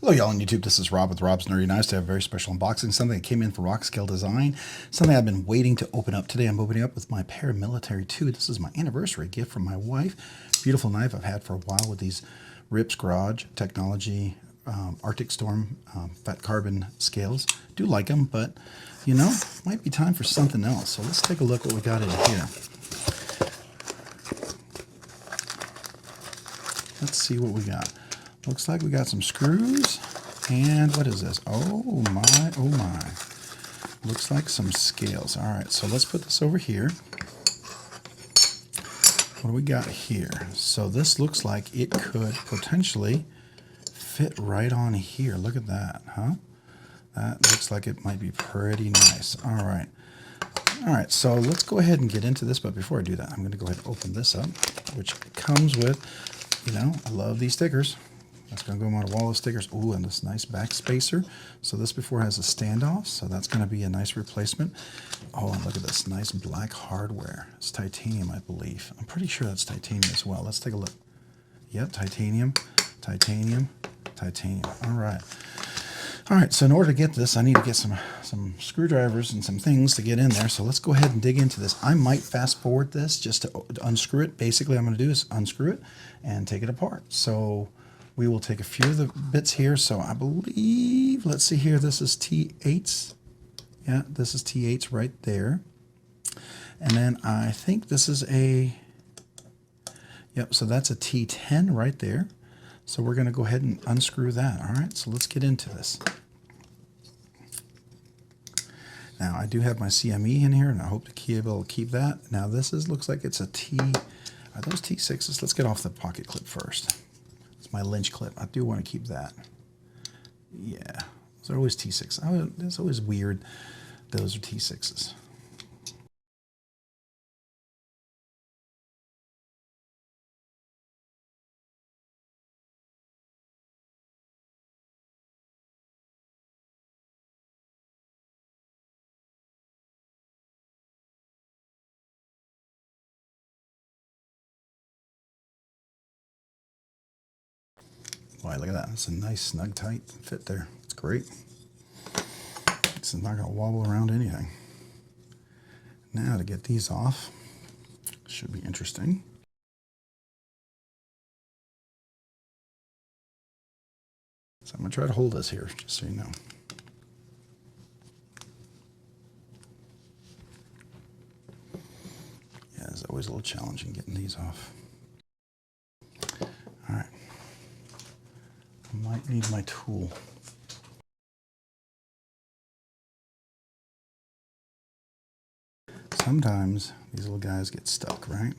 Hello y'all on YouTube, this is Rob with Rob's Nerdy Nice. To have a very special unboxing, something that came in from Rockscale Design, something I've been waiting to open up today. I'm opening up with my Paramilitary 2. This is my anniversary gift from my wife. Beautiful knife I've had for a while with these Rips Garage Technology Arctic Storm fat carbon scales. Do like them, but you know, might be time for something else. So let's take a look what we got in here. Let's see what we got. Looks like we got some screws, and what is this? Oh my, oh my. Looks like some scales. All right, so let's put this over here. What do we got here? So this looks like it could potentially fit right on here. Look at that, huh? That looks like it might be pretty nice. All right. All right, so let's go ahead and get into this, but before I do that, I'm gonna go ahead and open this up, which comes with, you know, I love these stickers. That's going to go on a wall of stickers. Ooh, and this nice back spacer. So this before has a standoff, so that's going to be a nice replacement. Oh, and look at this nice black hardware. It's titanium, I believe. I'm pretty sure that's titanium as well. Let's take a look. Yep, titanium, titanium, titanium. All right. All right, so in order to get this, I need to get some screwdrivers and some things to get in there. So let's go ahead and dig into this. I might fast forward this just to unscrew it. Basically, what I'm going to do is unscrew it and take it apart. So we will take a few of the bits here. So I believe, let's see here, this is T8s. Yeah, this is T8s right there. And then I think this is a, yep, so that's a T10 right there. So we're going to go ahead and unscrew that. All right, so let's get into this. Now, I do have my CME in here, and I hope to be able to keep that. Now, this looks like it's a T, are those T6s? Let's get off the pocket clip first. It's my Lynch clip. I do want to keep that. Yeah, those are always T6s. It's always weird. Those are T6s. Boy, look at that. It's a nice, snug, tight fit there. It's great. It's not going to wobble around anything. Now to get these off, should be interesting. So I'm going to try to hold this here, just so you know. Yeah, it's always a little challenging getting these off. All right. I might need my tool. Sometimes these little guys get stuck, right?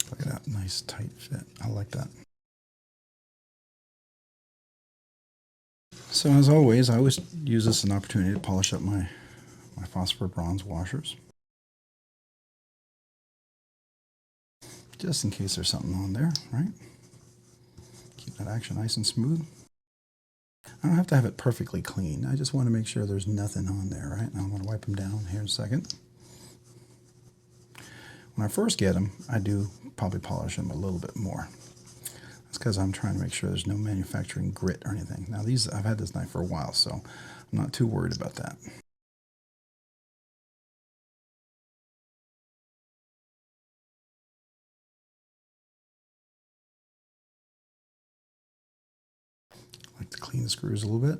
Look at that nice tight fit. I like that. So as always, I always use this as an opportunity to polish up my phosphor bronze washers. Just in case there's something on there, right? Keep that action nice and smooth. I don't have to have it perfectly clean. I just want to make sure there's nothing on there, right? Now I'm going to wipe them down here in a second. When I first get them, I do probably polish them a little bit more. That's because I'm trying to make sure there's no manufacturing grit or anything. Now these, I've had this knife for a while, so I'm not too worried about that. I like to clean the screws a little bit.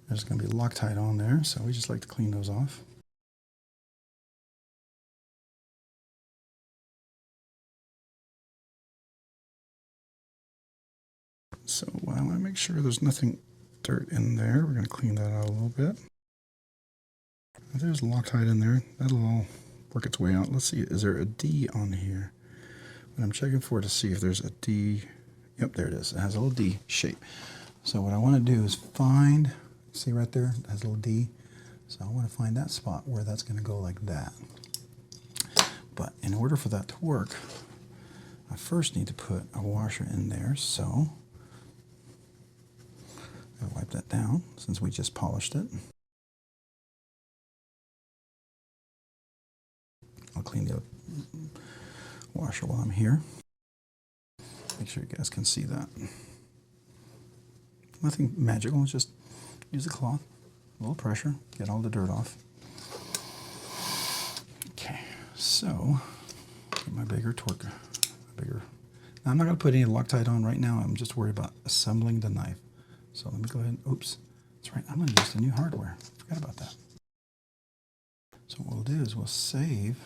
There's going to be Loctite on there, so we just like to clean those off. So I want to make sure there's nothing dirt in there. We're going to clean that out a little bit. If there's Loctite in there, that'll all work its way out. Let's see, is there a D on here? What I'm checking for to see if there's a D. Yep, there it is. It has a little D shape. So what I want to do is find, see right there, it has a little D. So I want to find that spot where that's going to go like that. But in order for that to work, I first need to put a washer in there. So I'll wipe that down since we just polished it. I'll clean the washer while I'm here. Make sure you guys can see that. Nothing magical, just use a cloth, a little pressure, get all the dirt off. Okay, so get my bigger torque, Now I'm not going to put any Loctite on right now. I'm just worried about assembling the knife. So let me go ahead and, oops, that's right, I'm going to use the new hardware. Forgot about that. So what we'll do is we'll save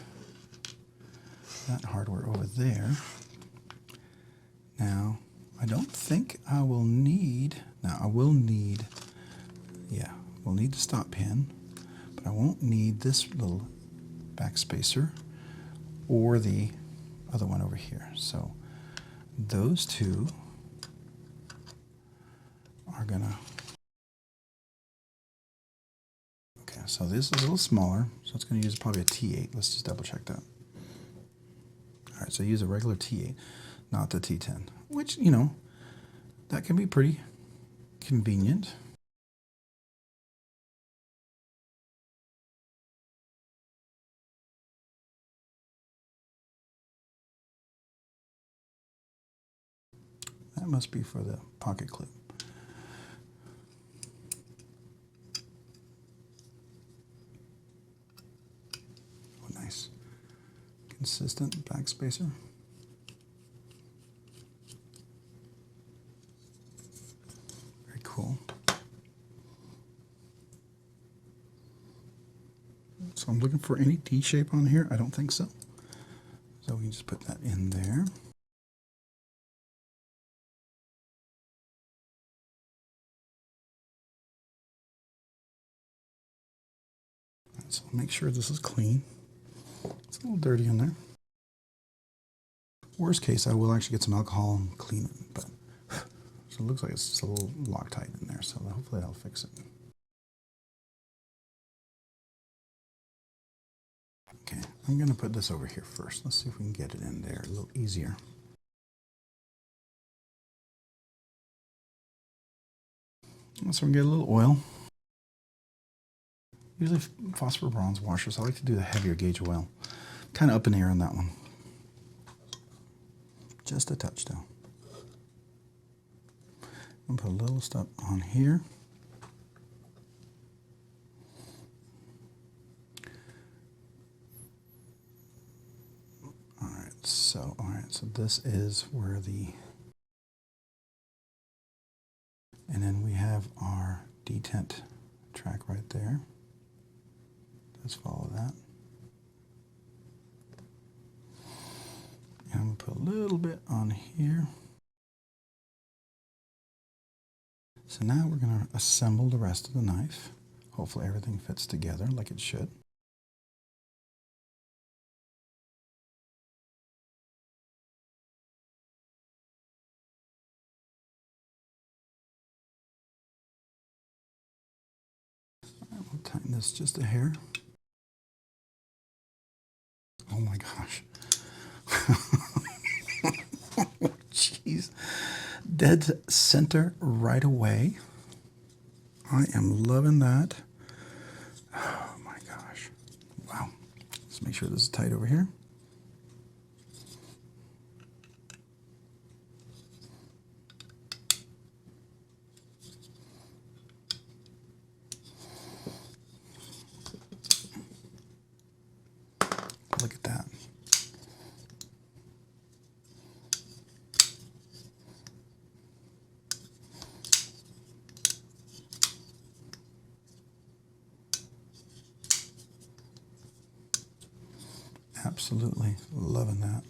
that hardware over there. Now, I don't think I will need, now I will need, yeah, we'll need the stop pin, but I won't need this little back spacer or the other one over here. So those two are gonna, okay, so this is a little smaller, so it's gonna use probably a T8. Let's just double check that. All right, so use a regular T8, not the T10, which, you know, that can be pretty convenient. That must be for the pocket clip. Oh, nice. Consistent back spacer. Very cool. So I'm looking for any T shape on here. I don't think so. So we can just put that in there. So make sure this is clean. It's a little dirty in there. Worst case, I will actually get some alcohol and clean it, but so it looks like it's just a little Loctite in there, so hopefully that'll fix it. Okay, I'm gonna put this over here first. Let's see if we can get it in there a little easier. So we get a little oil. Usually phosphor bronze washers, I like to do the heavier gauge oil. Kind of up in the air on that one. Just a touch though. I'm gonna put a little stuff on here. Alright, so this is where the, and then we have our detent track right there. Let's follow that. And I'm going to put a little bit on here. So now we're going to assemble the rest of the knife. Hopefully everything fits together like it should. All right, we'll tighten this just a hair. Oh my gosh. Jeez. Dead center right away. I am loving that. Oh my gosh. Wow. Let's make sure this is tight over here. Look at that. Absolutely loving that.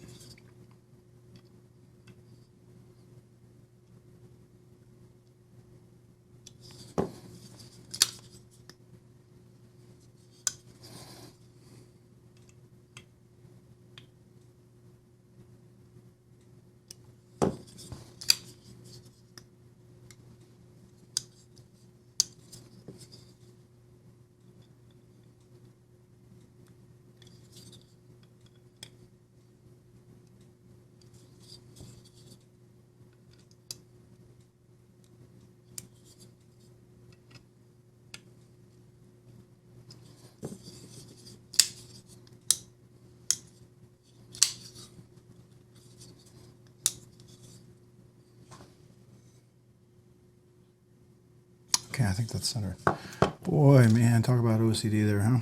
think that's center. Boy, man, talk about OCD there, huh?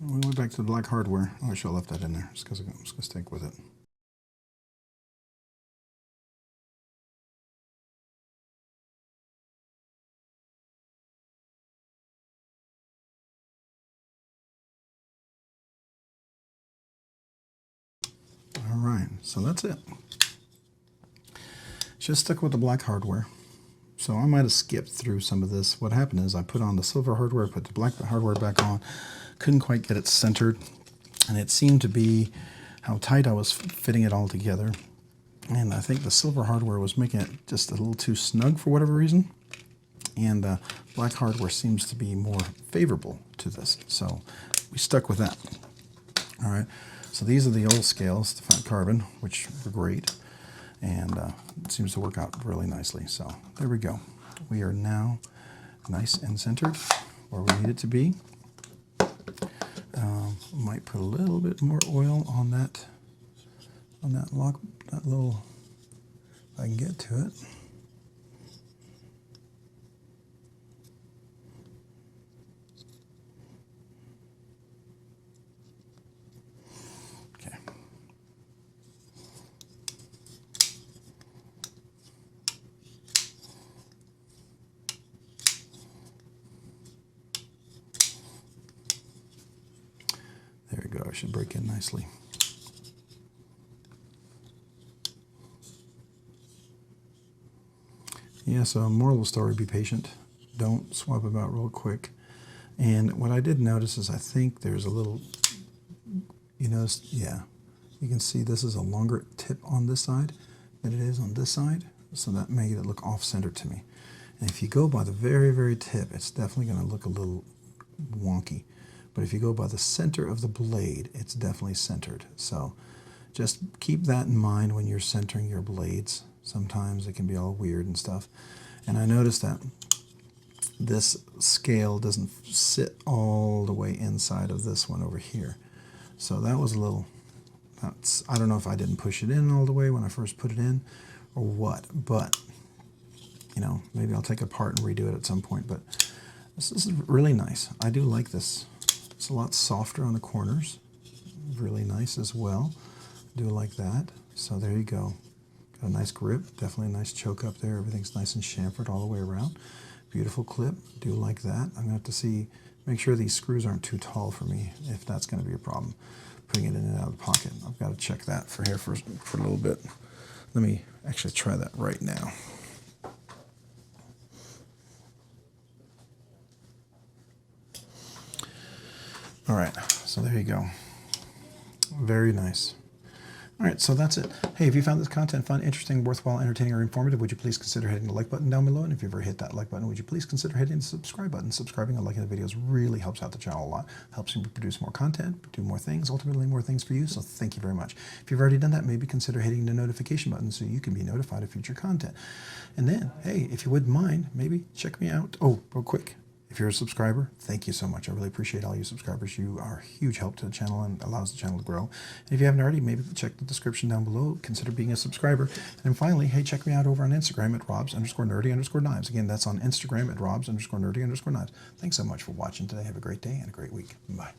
We went back to the black hardware. Oh, I should have left that in there just because I'm just going to stick with it. All right, so that's it. Just stuck with the black hardware. So I might have skipped through some of this. What happened is I put on the silver hardware, put the black hardware back on, couldn't quite get it centered, and it seemed to be how tight I was fitting it all together. And I think the silver hardware was making it just a little too snug for whatever reason. And black hardware seems to be more favorable to this. So we stuck with that. All right, so these are the old scales, the fat carbon, which were great. And it seems to work out really nicely. So there we go. We are now nice and centered where we need it to be. Might put a little bit more oil on that lock, that little, if I can get to it. Okay. There we go. I should break in nicely. Yeah, so moral of the story, be patient. Don't swap about real quick. And what I did notice is I think there's a little, you notice, yeah, you can see this is a longer tip on this side than it is on this side. So that made it look off-center to me. And if you go by the very, very tip, it's definitely going to look a little wonky. But if you go by the center of the blade, it's definitely centered. So just keep that in mind when you're centering your blades. Sometimes it can be all weird and stuff. And I noticed that this scale doesn't sit all the way inside of this one over here. So that was a little, I don't know if I didn't push it in all the way when I first put it in or what, but you know, maybe I'll take it apart and redo it at some point. But this is really nice. I do like this. It's a lot softer on the corners. Really nice as well. Do like that. So there you go. Got a nice grip. Definitely a nice choke up there. Everything's nice and chamfered all the way around. Beautiful clip. Do like that. I'm going to have to see, make sure these screws aren't too tall for me, if that's going to be a problem. Putting it in and out of the pocket. I've got to check that for here for a little bit. Let me actually try that right now. All right, so there you go. Very nice. All right, so that's it. Hey, if you found this content fun, interesting, worthwhile, entertaining, or informative, would you please consider hitting the like button down below? And if you've ever hit that like button, would you please consider hitting the subscribe button? Subscribing and liking the videos really helps out the channel a lot. Helps me produce more content, do more things, ultimately more things for you, so thank you very much. If you've already done that, maybe consider hitting the notification button so you can be notified of future content. And then, hey, if you wouldn't mind, maybe check me out. Oh, real quick. If you're a subscriber, thank you so much. I really appreciate all you subscribers. You are a huge help to the channel and allows the channel to grow. And if you haven't already, maybe check the description down below. Consider being a subscriber. And finally, hey, check me out over on Instagram at robs_nerdy_knives. Again, that's on Instagram at robs_nerdy_knives. Thanks so much for watching today. Have a great day and a great week. Bye.